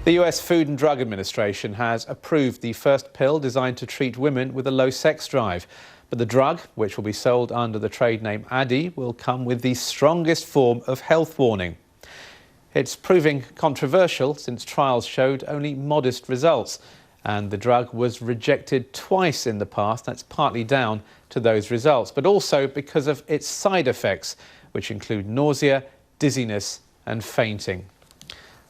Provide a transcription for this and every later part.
The US Food and Drug Administration has approved the first pill designed to treat women with a low sex drive. But the drug, which will be sold under the trade name Addy, will come with the strongest form of health warning. It's proving controversial since trials showed only modest results. And the drug was rejected twice in the past. That's partly down to those results, but also because of its side effects, which include nausea, dizziness and fainting.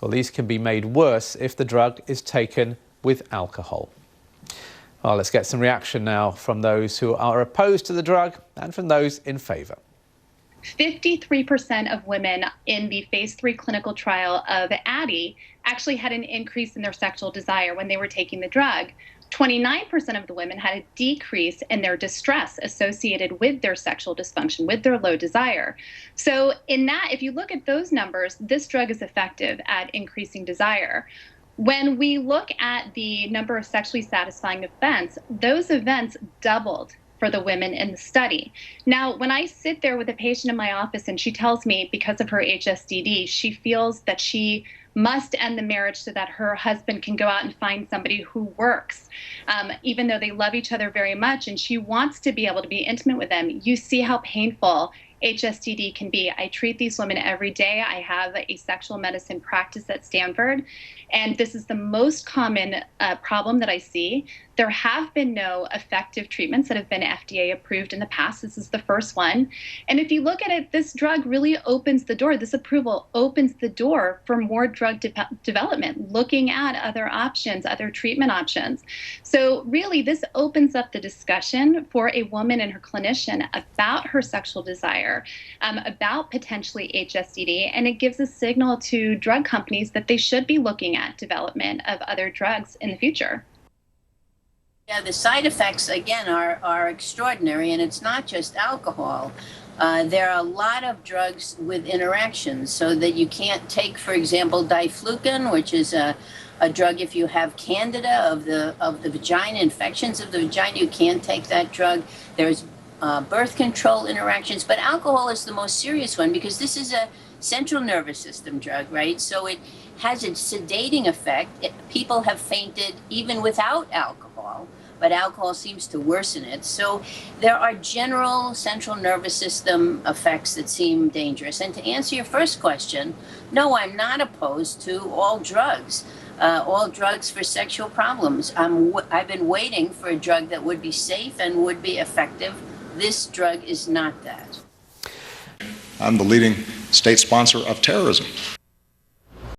Well, these can be made worse if the drug is taken with alcohol. Well, let's get some reaction now from those who are opposed to the drug and from those in favour. 53% of women in the phase 3 clinical trial of Addy actually had an increase in their sexual desire when they were taking the drug. 29% of the women had a decrease in their distress associated with their sexual dysfunction, with their low desire. So in that, if you look at those numbers, this drug is effective at increasing desire. When we look at the number of sexually satisfying events, those events doubled for the women in the study. Now, when I sit there with a patient in my office and she tells me because of her HSDD, she feels that she must end the marriage so that her husband can go out and find somebody who works, even though they love each other very much, and she wants to be able to be intimate with them. You see how painful HSDD can be. I treat these women every day. I have a sexual medicine practice at Stanford, and this is the most common problem that I see. There have been no effective treatments that have been FDA approved in the past. This is the first one. And if you look at it, this drug really opens the door. This approval opens the door for more drug development, looking at other options, other treatment options. So really, this opens up the discussion for a woman and her clinician about her sexual desire, about potentially HSDD, and it gives a signal to drug companies that they should be looking at development of other drugs in the future. Yeah, the side effects, again, are extraordinary, and it's not just alcohol. There are a lot of drugs with interactions, so that you can't take, for example, diflucan, which is a drug if you have candida of the vagina, infections of the vagina, you can't take that drug. There's birth control interactions, but alcohol is the most serious one because this is a central nervous system drug, right? So it has a sedating effect. People have fainted even without alcohol, but alcohol seems to worsen it. So there are general central nervous system effects that seem dangerous. And to answer your first question, no, I'm not opposed to all drugs for sexual problems. I've been waiting for a drug that would be safe and would be effective. This drug is not that. I'm the leading state sponsor of terrorism.